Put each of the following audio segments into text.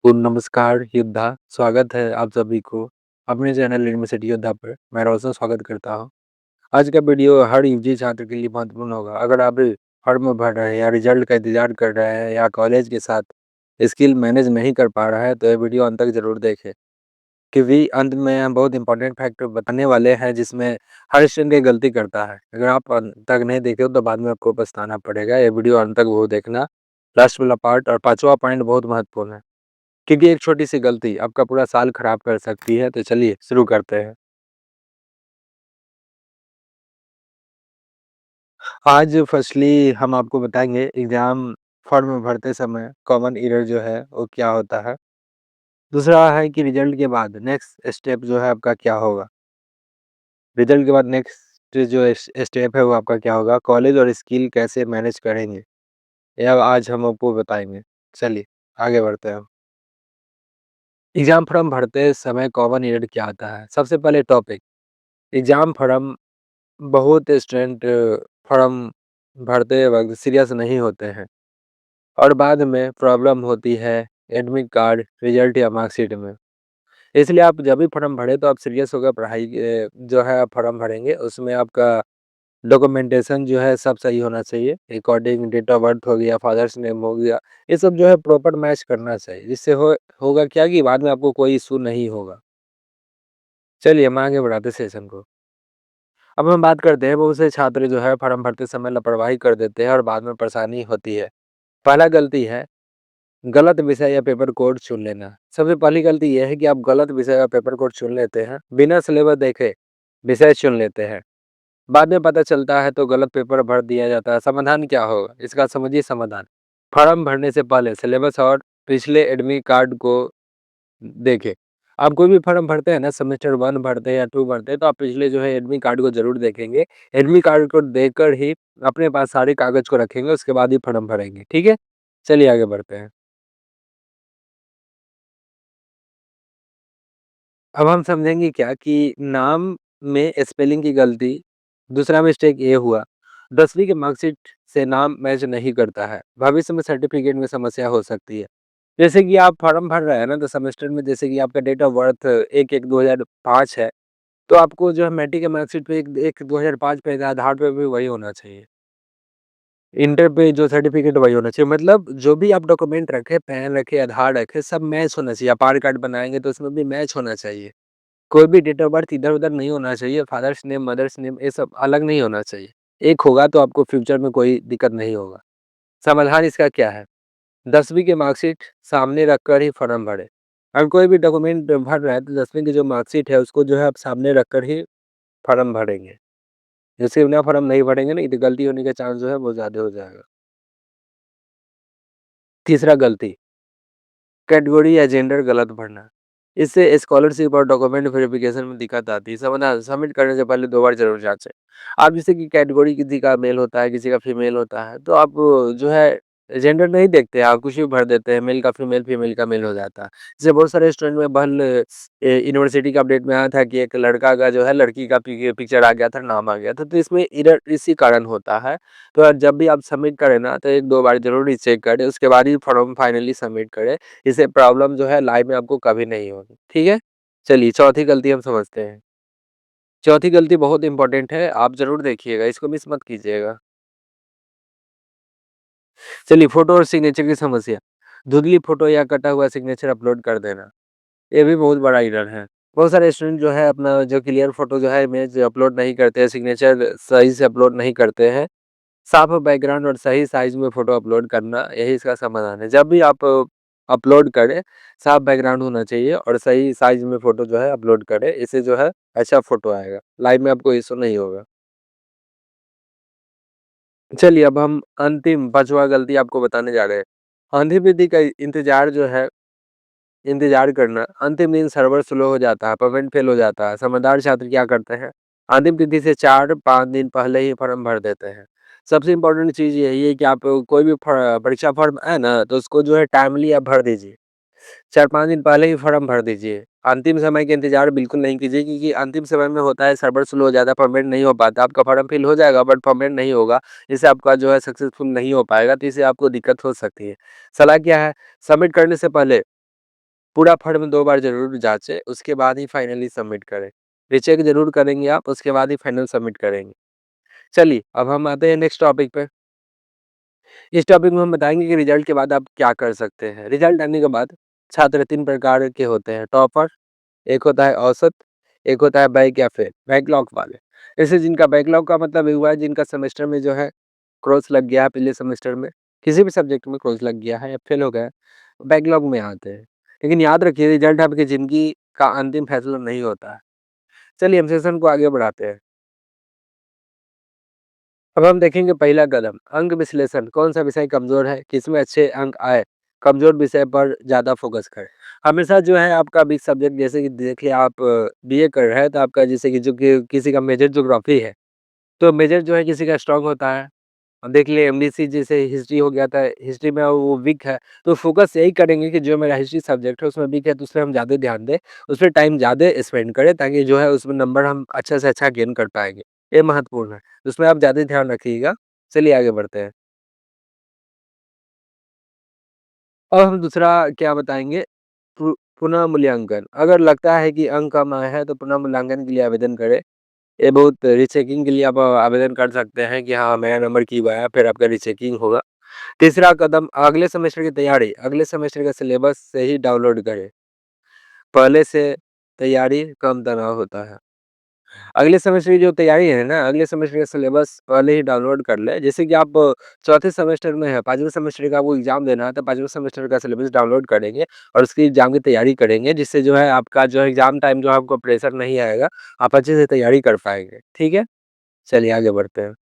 तो नमस्कार योद्धा, स्वागत है आप सभी को अपने चैनल यूनिवर्सिटी योद्धा पर। मैं रोशन स्वागत करता हूँ। आज का वीडियो हर यूजी छात्र के लिए महत्वपूर्ण होगा। अगर आप फॉर्म में भर रहे हैं या रिजल्ट का इंतजार कर रहे हैं या कॉलेज के साथ स्किल मैनेज नहीं कर पा रहा है, तो ये वीडियो अंत तक जरूर देखें, क्योंकि अंत में हम बहुत इंपॉर्टेंट फैक्टर बताने वाले हैं जिसमें हर स्टूडेंट गलती करता है। अगर आप अंत तक नहीं देखे हो तो बाद में आपको पछताना पड़ेगा। ये वीडियो अंत तक वो देखना, लास्ट वाला पार्ट। और पांचवा पॉइंट बहुत महत्वपूर्ण है, क्योंकि एक छोटी-सी गलती आपका पूरा साल खराब कर सकती है। तो चलिए शुरू करते हैं। आज फर्स्टली हम आपको बताएँगे एग्ज़ाम फॉर्म भरते समय कॉमन एरर जो है वो क्या होता है। दूसरा है कि रिज़ल्ट के बाद नेक्स्ट स्टेप जो है आपका क्या होगा। रिज़ल्ट के बाद नेक्स्ट जो स्टेप है वो आपका क्या होगा। कॉलेज और स्किल कैसे मैनेज करेंगे, यह आज हम आपको बताएँगे। चलिए आगे बढ़ते हैं। एग्ज़ाम फॉर्म भरते समय कॉमन एरर क्या आता है? सबसे पहले टॉपिक, एग्ज़ाम फॉर्म बहुत स्टूडेंट फॉर्म भरते वक़्त सीरियस नहीं होते हैं और बाद में प्रॉब्लम होती है एडमिट कार्ड, रिज़ल्ट या मार्कशीट में। इसलिए आप जब भी फॉर्म भरें तो आप सीरियस होकर पढ़ाई जो है आप फॉर्म भरेंगे, उसमें आपका डॉक्यूमेंटेशन जो है सब सही होना चाहिए। अकॉर्डिंग डेट ऑफ बर्थ हो गया, फादर्स नेम हो गया, ये सब जो है प्रॉपर मैच करना चाहिए। जिससे होगा क्या कि बाद में आपको कोई इश्यू नहीं होगा। चलिए हम आगे बढ़ाते हैं सेशन को। अब हम बात करते हैं बहुत से छात्र जो है फॉर्म भरते समय लापरवाही कर देते हैं और बाद में परेशानी होती है। पहला गलती है गलत विषय या पेपर कोड चुन लेना। सबसे पहली गलती ये है कि आप गलत विषय या पेपर कोड चुन लेते हैं, बिना सिलेबस देखे विषय चुन लेते हैं। बाद में पता चलता है तो गलत पेपर भर दिया जाता है। समाधान क्या होगा? इसका समझिए समाधान। फॉर्म भरने से पहले सिलेबस और पिछले एडमिट कार्ड को देखें। आप कोई भी फॉर्म भरते हैं ना, सेमेस्टर 1 भरते हैं या 2 भरते हैं, तो आप पिछले जो है एडमिट कार्ड को ज़रूर देखेंगे। एडमिट कार्ड को देखकर ही अपने पास सारे कागज़ को रखेंगे, उसके बाद ही फॉर्म भरेंगे, ठीक है? चलिए आगे बढ़ते हैं। अब हम समझेंगे क्या कि नाम में स्पेलिंग की गलती, दूसरा मिस्टेक ये हुआ, 10वीं की मार्कशीट से नाम मैच नहीं करता है, भविष्य में सर्टिफिकेट में समस्या हो सकती है। जैसे कि आप फॉर्म भर रहे हैं ना, तो सेमेस्टर में जैसे कि आपका डेट ऑफ बर्थ 1-1-2005 है, तो आपको जो है मैट्रिक की मार्कशीट पे 1-1-2005 पे आधार पे भी वही होना चाहिए। इंटर पे जो सर्टिफिकेट वही होना चाहिए, मतलब जो भी आप डॉक्यूमेंट रखे, पैन रखे, आधार रखे, सब मैच होना चाहिए। आप आधार कार्ड बनाएँगे तो उसमें भी मैच होना चाहिए। कोई भी डेट ऑफ बर्थ इधर-उधर नहीं होना चाहिए, फादर्स नेम, मदर्स नेम ये सब अलग नहीं होना चाहिए। एक होगा तो आपको फ्यूचर में कोई दिक्कत नहीं होगा। समाधान इसका क्या है? 10वीं की मार्कशीट सामने रखकर ही फॉर्म भरें। अगर कोई भी डॉक्यूमेंट भर रहा है तो 10वीं की जो मार्कशीट है उसको जो है आप सामने रखकर ही फॉर्म भरेंगे। जैसे बिना फॉर्म नहीं भरेंगे ना, तो गलती होने का चांस जो है वो ज़्यादा हो जाएगा। तीसरा गलती, कैटेगरी या जेंडर गलत भरना। इससे स्कॉलरशिप और डॉक्यूमेंट वेरिफिकेशन में दिक्कत आती है। समाधान, सबमिट करने से पहले 2 बार ज़रूर जाँचें। आप जैसे कि कैटेगरी किसी का मेल होता है, किसी का फीमेल होता है, तो आप जो है जेंडर नहीं देखते, आप कुछ भी भर देते हैं, मेल का फीमेल, फीमेल का मेल हो जाता है। जैसे बहुत सारे स्टूडेंट में यूनिवर्सिटी के अपडेट में आया था कि एक लड़का का जो है लड़की का पिक्चर आ गया था, नाम आ गया था, तो इसमें एरर इसी कारण होता है। तो जब भी आप सबमिट करें ना, तो 1-2 बार ज़रूर रीचेक करें, उसके बाद ही फॉर्म फाइनली सबमिट करें। इससे प्रॉब्लम जो है लाइफ में आपको कभी नहीं होगी, ठीक है? चलिए चौथी गलती हम समझते हैं। चौथी गलती बहुत इम्पोर्टेंट है, आप ज़रूर देखिएगा, इसको मिस मत कीजिएगा। चलिए फ़ोटो और सिग्नेचर की समस्या। धुंधली फ़ोटो या कटा हुआ सिग्नेचर अपलोड कर देना, ये भी बहुत बड़ा एरर है। बहुत सारे स्टूडेंट जो है अपना जो क्लियर फ़ोटो जो है इमेज अपलोड नहीं करते हैं, सिग्नेचर सही से अपलोड नहीं करते हैं। साफ बैकग्राउंड और सही साइज़ में फ़ोटो अपलोड करना, यही इसका समाधान है। जब भी आप अपलोड करें, साफ बैकग्राउंड होना चाहिए और सही साइज़ में फ़ोटो जो है अपलोड करें, इससे जो है अच्छा फ़ोटो आएगा। लाइव में आपको इश्यू नहीं होगा। चलिए अब हम अंतिम 5वां गलती आपको बताने जा रहे हैं। आंधी विधि का इंतज़ार जो है, इंतज़ार करना, अंतिम दिन सर्वर स्लो हो जाता है, पेमेंट फ़ेल हो जाता है। समझदार छात्र क्या करते हैं? अंतिम तिथि से 4-5 दिन पहले ही फॉर्म भर देते हैं। सबसे इम्पोर्टेंट चीज़ यही है कि आप कोई भी परीक्षा फॉर्म है ना, तो उसको जो है टाइमली आप भर दीजिए। 4-5 दिन पहले ही फॉर्म भर दीजिए। अंतिम समय का इंतज़ार बिल्कुल नहीं कीजिए, क्योंकि अंतिम समय में होता है सर्वर स्लो हो जाता है, पेमेंट नहीं हो पाता। आपका फॉर्म फिल हो जाएगा बट पेमेंट नहीं होगा। इससे आपका जो है सक्सेसफुल नहीं हो पाएगा, तो इससे आपको दिक्कत हो सकती है। सलाह क्या है? सबमिट करने से पहले पूरा फॉर्म 2 बार ज़रूर जाँचें, उसके बाद ही फाइनली सबमिट करें। रीचेक ज़रूर करेंगे आप, उसके बाद ही फाइनल सबमिट करेंगे। चलिए, अब हम आते हैं नेक्स्ट टॉपिक पे। इस टॉपिक में हम बताएँगे कि रिज़ल्ट के बाद आप क्या कर सकते हैं। रिज़ल्ट आने के बाद छात्र 3 प्रकार के होते हैं, टॉपर, एक होता है औसत, एक होता है बैक या फेल, बैकलॉग वाले। जैसे जिनका बैकलॉग का मतलब ये हुआ है जिनका सेमेस्टर में जो है क्रॉस लग गया है पिछले सेमेस्टर में, किसी भी सब्जेक्ट में क्रॉस लग गया है या फेल हो गए हैं, बैकलॉग में आते हैं। लेकिन याद रखिए रिज़ल्ट आपकी ज़िंदगी का अंतिम फैसला नहीं होता है। चलिए हम सेशन को आगे बढ़ाते हैं। अब हम देखेंगे पहला कदम, अंक विश्लेषण, कौन-सा विषय कमज़ोर है, किसमें अच्छे अंक आए, कमज़ोर विषय पर ज़्यादा फ़ोकस करें। हमेशा जो है आपका वीक सब्जेक्ट जैसे कि देखिए आप बीए कर रहे हैं तो आपका जैसे कि जो कि किसी का मेजर ज्योग्राफी है, तो मेजर जो है किसी का स्ट्रॉन्ग होता है। अब देख लिए एमडीसी जैसे हिस्ट्री हो गया था, हिस्ट्री में वो वीक है, तो फ़ोकस यही करेंगे कि जो मेरा हिस्ट्री सब्जेक्ट है उसमें वीक है तो उसमें हम ज़्यादा ध्यान दें, उसपे टाइम ज़्यादा स्पेंड करें ताकि जो है उसमें नंबर हम अच्छा से अच्छा गेन कर पाएँगे। ये महत्वपूर्ण है, उसमें आप ज़्यादा ध्यान रखिएगा। चलिए आगे बढ़ते हैं। अब हम दूसरा क्या बताएँगे पुनः मूल्यांकन। अगर लगता है कि अंक कम आए हैं तो पुनः मूल्यांकन के लिए आवेदन करें। ये बहुत रीचेकिंग के लिए आप आवेदन कर सकते हैं कि हाँ, नया नंबर क्यों आया, फिर आपका रीचेकिंग होगा। तीसरा कदम अगले सेमेस्टर की तैयारी, अगले सेमेस्टर का सिलेबस से ही डाउनलोड करें। पहले से तैयारी कम तनाव होता है। अगले सेमेस्टर की जो तैयारी है ना, अगले सेमेस्टर का सिलेबस पहले ही डाउनलोड कर लें। जैसे कि आप चौथे सेमेस्टर में हैं, 5वें सेमेस्टर का आपको एग्ज़ाम देना है, तो 5वें सेमेस्टर का सिलेबस डाउनलोड करेंगे और उसकी एग्ज़ाम की तैयारी करेंगे, जिससे जो है आपका जो है एग्ज़ाम टाइम जो है आपको प्रेशर नहीं आएगा, आप अच्छे से तैयारी कर पाएँगे। ठीक है? चलिए आगे बढ़ते हैं।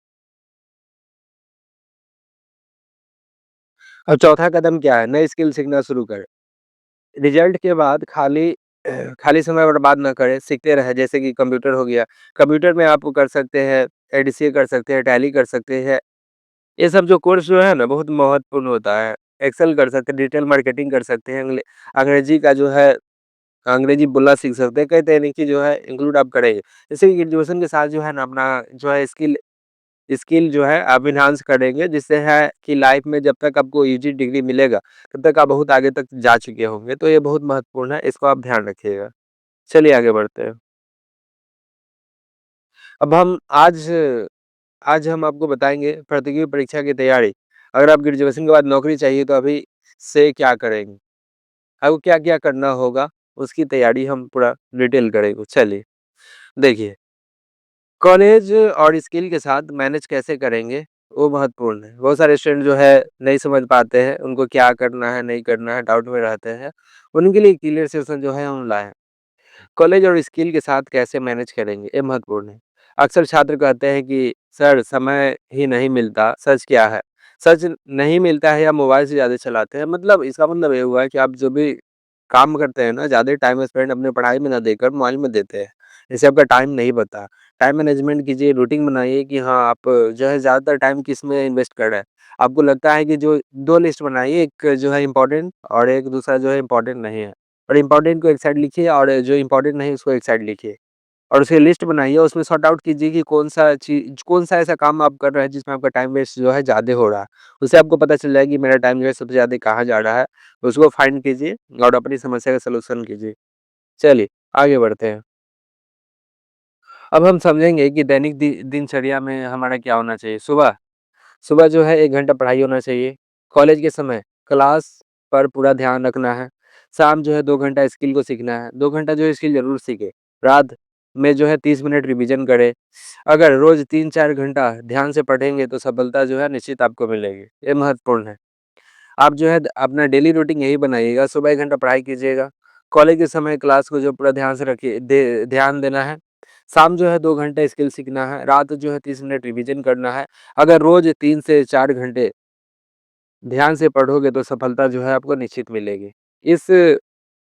अब चौथा कदम क्या है? नई स्किल सीखना शुरू करें। रिजल्ट के बाद खाली समय बर्बाद ना करें, सीखते रहें। जैसे कि कंप्यूटर हो गया, कंप्यूटर में आप कर सकते हैं, एडीसीए कर सकते हैं, टैली कर सकते हैं। ये सब जो कोर्स जो है ना बहुत महत्वपूर्ण होता है। एक्सेल कर सकते हैं, डिजिटल मार्केटिंग कर सकते हैं, अंग्रेजी का जो है अंग्रेजी बोलना सीख सकते हैं। कई तरीके जो है इंक्लूड आप करेंगे। जैसे कि ग्रेजुएशन के साथ जो है ना अपना जो है स्किल स्किल जो है आप एनहांस करेंगे, जिससे है कि लाइफ में जब तक आपको यूजी डिग्री मिलेगा, तब तक आप बहुत आगे तक जा चुके होंगे। तो ये बहुत महत्वपूर्ण है, इसको आप ध्यान रखिएगा। चलिए आगे बढ़ते हैं। अब हम आज हम आपको बताएँगे प्रतियोगी परीक्षा की तैयारी। अगर आप ग्रेजुएशन के बाद नौकरी चाहिए तो अभी से क्या करेंगे? आपको क्या-क्या करना होगा, उसकी तैयारी हम पूरा डिटेल करेंगे। चलिए, देखिए कॉलेज और स्किल के साथ मैनेज कैसे करेंगे, वो महत्वपूर्ण है। बहुत सारे स्टूडेंट जो है नहीं समझ पाते हैं, उनको क्या करना है, नहीं करना है, डाउट में रहते हैं। उनके लिए क्लियर सेशन जो है हम लाए हैं। कॉलेज और स्किल के साथ कैसे मैनेज करेंगे, ये महत्वपूर्ण है। अक्सर छात्र कहते हैं कि सर समय ही नहीं मिलता, सच क्या है? सच नहीं मिलता है या मोबाइल से ज़्यादा चलाते हैं, मतलब इसका मतलब ये हुआ है कि आप जो भी काम करते हैं ना, ज़्यादा टाइम स्पेंड अपने पढ़ाई में ना देकर मोबाइल में देते हैं। इससे आपका टाइम नहीं बचा। टाइम मैनेजमेंट कीजिए, रूटीन बनाइए कि हाँ, आप जो है ज़्यादातर टाइम किसमें इन्वेस्ट कर रहे हैं। आपको लगता है कि जो 2 लिस्ट बनाइए, एक जो है इम्पोर्टेंट और एक दूसरा जो है इम्पोर्टेंट नहीं है। और इम्पोर्टेंट को एक साइड लिखिए और जो इम्पोर्टेंट नहीं है उसको एक साइड लिखिए। और उसकी लिस्ट बनाइए, उसमें सॉर्ट आउट कीजिए कि कौन-सा ऐसा काम आप कर रहे हैं जिसमें आपका टाइम वेस्ट जो है ज़्यादा हो रहा है। उससे आपको पता चल जाएगा कि मेरा टाइम जो है सबसे ज़्यादा कहाँ जा रहा है, उसको फाइंड कीजिए और अपनी समस्या का सॉल्यूशन कीजिए। चलिए, आगे बढ़ते हैं। अब हम समझेंगे कि दैनिक दिनचर्या में हमारा क्या होना चाहिए। सुबह सुबह जो है 1 घंटा पढ़ाई होना चाहिए। कॉलेज के समय क्लास पर पूरा ध्यान रखना है। शाम जो है 2 घंटा स्किल को सीखना है। 2 घंटा जो है स्किल ज़रूर सीखें। रात में जो है 30 मिनट रिवीजन करें। अगर रोज़ 3-4 घंटा ध्यान से पढ़ेंगे तो सफलता जो है निश्चित आपको मिलेगी। ये महत्वपूर्ण है। आप जो है अपना डेली रूटीन यही बनाइएगा, सुबह 1 घंटा पढ़ाई कीजिएगा। कॉलेज के समय क्लास को जो पूरा ध्यान से रखिए ध्यान देना है। शाम जो है 2 घंटे स्किल सीखना है, रात जो है 30 मिनट रिवीजन करना है। अगर रोज़ 3 से 4 घंटे ध्यान से पढ़ोगे तो सफलता जो है आपको निश्चित मिलेगी। इस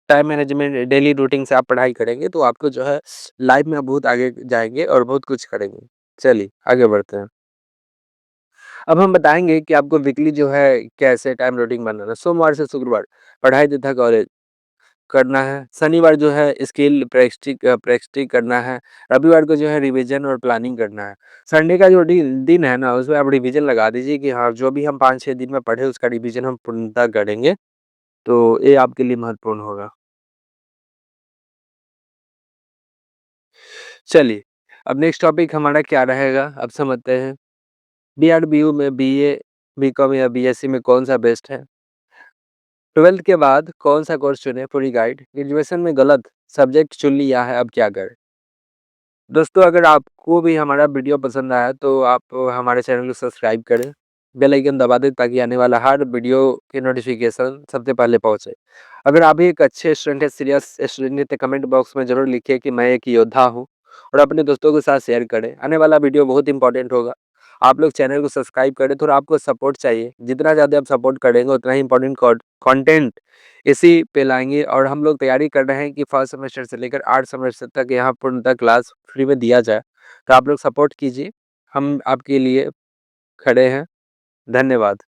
टाइम मैनेजमेंट डेली रूटीन से आप पढ़ाई करेंगे तो आपको जो है लाइफ में बहुत आगे जाएँगे और बहुत कुछ करेंगे। चलिए आगे बढ़ते हैं। अब हम बताएँगे कि आपको वीकली जो है कैसे टाइम रूटीन बनाना है। सोमवार से शुक्रवार पढ़ाई तथा कॉलेज करना है। शनिवार जो है स्किल प्रैक्टिस करना है। रविवार को जो है रिवीजन और प्लानिंग करना है। संडे का जो दिन है ना उसमें आप रिवीजन लगा दीजिए कि हाँ, जो भी हम 5-6 दिन में पढ़े उसका रिवीजन हम पूर्णतः करेंगे। तो ये आपके लिए महत्वपूर्ण होगा। चलिए, अब नेक्स्ट टॉपिक हमारा क्या रहेगा, अब समझते हैं। बीआरबीयू में बीए, बीकॉम या बीएससी में कौन-सा बेस्ट है? 12th के बाद कौन-सा कोर्स चुनें, पूरी गाइड। ग्रेजुएशन में गलत सब्जेक्ट चुन लिया है, अब क्या करें? दोस्तों, अगर आपको भी हमारा वीडियो पसंद आया तो आप हमारे चैनल को सब्सक्राइब करें, बेल आइकन दबा दें ताकि आने वाला हर वीडियो की नोटिफिकेशन सबसे पहले पहुंचे। अगर आप भी एक अच्छे स्टूडेंट हैं, सीरियस स्टूडेंट हैं, तो कमेंट बॉक्स में ज़रूर लिखिए कि मैं एक योद्धा हूं और अपने दोस्तों के साथ शेयर करें। आने वाला वीडियो बहुत इंपॉर्टेंट होगा। आप लोग चैनल को सब्सक्राइब करें, थोड़ा आपको सपोर्ट चाहिए। जितना ज़्यादा आप सपोर्ट करेंगे उतना ही इंपॉर्टेंट कंटेंट इसी पे लाएँगे और हम लोग तैयारी कर रहे हैं कि फर्स्ट सेमेस्टर से लेकर 8 सेमेस्टर तक यहाँ पूर्णतः क्लास फ्री में दिया जाए। तो आप लोग सपोर्ट कीजिए, हम आपके लिए खड़े हैं। धन्यवाद।